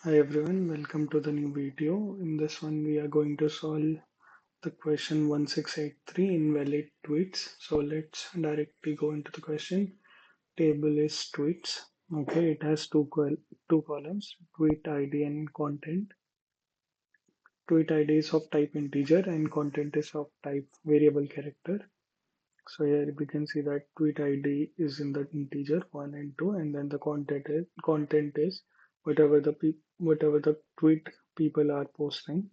Hi everyone, welcome to the new video. In this one, we are going to solve the question 1683 invalid tweets. So let's directly go into the question. Table is tweets. Okay, it has two columns, tweet ID and content. Tweet ID is of type integer and content is of type variable character. So here we can see that tweet ID is in the integer 1 and 2, and then the content is whatever the tweet people are posting.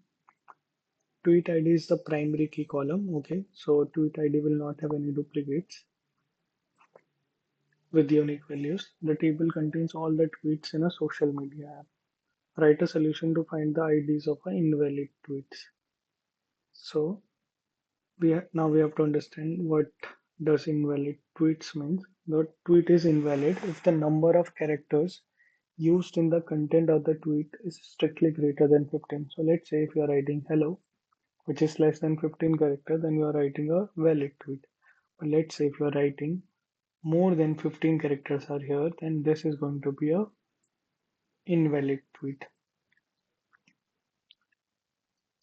Tweet ID is the primary key column. Okay, so tweet ID will not have any duplicates with unique values. The table contains all the tweets in a social media app. Write a solution to find the IDs of invalid tweets. So now we have to understand what does invalid tweets means. The tweet is invalid if the number of characters used in the content of the tweet is strictly greater than 15. So let's say if you are writing hello, which is less than 15 characters, then you are writing a valid tweet. But let's say if you are writing more than 15 characters are here, then this is going to be a invalid tweet.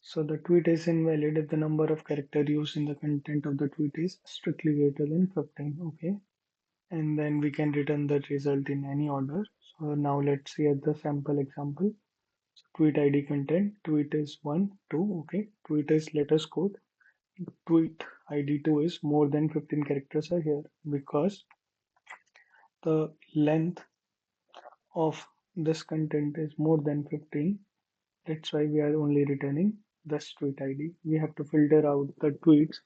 So the tweet is invalid if the number of characters used in the content of the tweet is strictly greater than 15. Okay, and then we can return the result in any order. So now let's see at the sample example. So tweet ID content, tweet is 1, 2, okay. Tweet is letters code. Tweet ID 2 is more than 15 characters are here because the length of this content is more than 15. That's why we are only returning this tweet ID. We have to filter out the tweets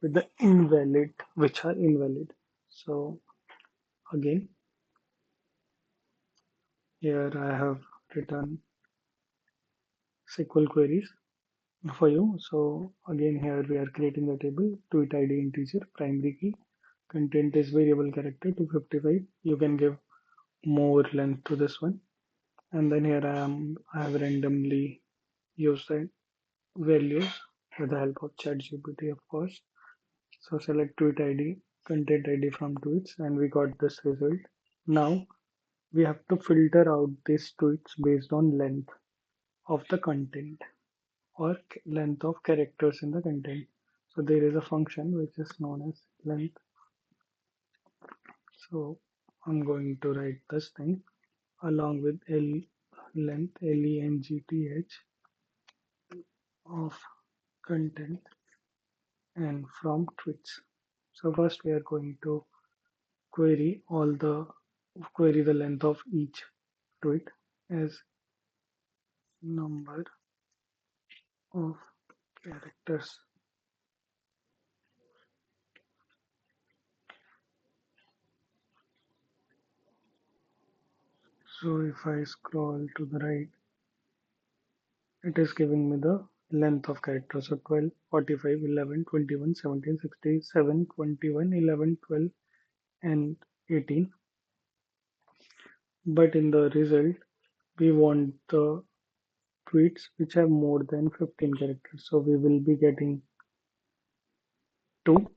with the invalid, which are invalid. So again, here I have written SQL queries for you. So again, here we are creating the table tweet ID integer primary key. Content is variable character 255. You can give more length to this one. And then here I have randomly used the values with the help of ChatGPT, of course. So select tweet ID, content ID from tweets, and we got this result. Now we have to filter out these tweets based on length of the content or length of characters in the content. So there is a function which is known as length. So I'm going to write this thing along with length length of content and from tweets. So first we are going to query query the length of each tweet as number of characters. So if I scroll to the right, it is giving me the length of characters. So 12, 45, 11, 21, 17, 67, 21, 11, 12, and 18. But in the result, we want the tweets which have more than 15 characters. So we will be getting 2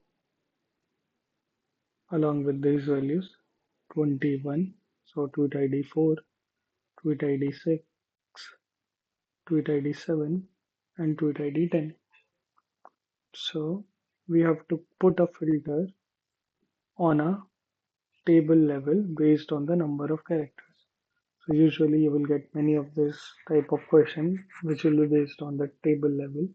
along with these values 21. So tweet ID 4, tweet ID 6, tweet ID 7, and tweet ID 10. So we have to put a filter on a table level based on the number of characters. So usually you will get many of this type of question which will be based on the table level.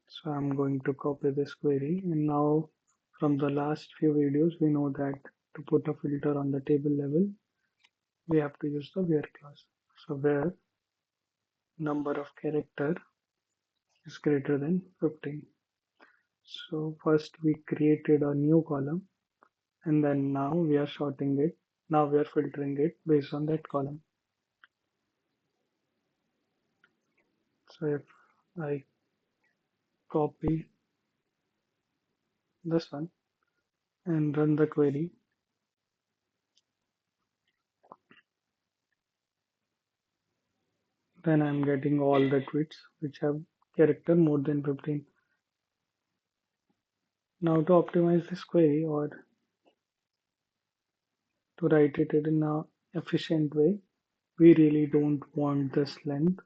So I'm going to copy this query, and now from the last few videos we know that to put a filter on the table level we have to use the where clause. So where number of character is greater than 15. So first we created a new column, and then now we are sorting it. Now we are filtering it based on that column. So if I copy this one and run the query, then I'm getting all the tweets which have character more than 15. Now to optimize this query or to write it in a efficient way, We really don't want this length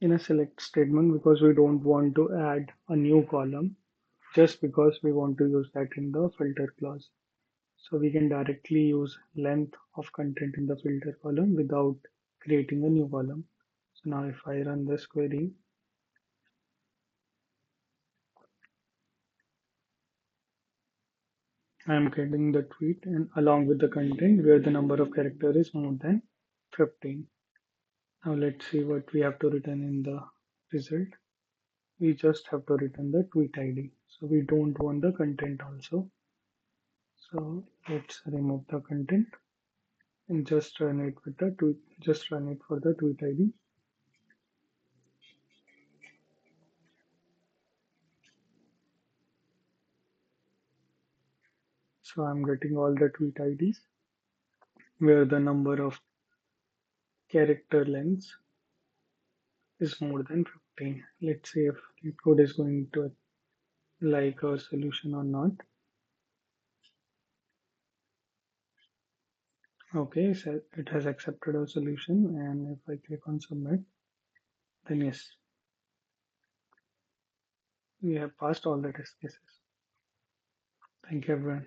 in a select statement because we don't want to add a new column just because we want to use that in the filter clause. So we can directly use length of content in the filter column without creating a new column. So now if I run this query, I am getting the tweet and along with the content where the number of characters is more than 15. Now let's see what we have to return in the result. We just have to return the tweet ID. So we don't want the content also. So let's remove the content and just run it with the tweet, just run it for the tweet ID. So I'm getting all the tweet IDs where the number of character lengths is more than 15. Let's see if LeetCode is going to like our solution or not. Okay, so it has accepted our solution, and if I click on submit, then yes, we have passed all the test cases. Thank you everyone.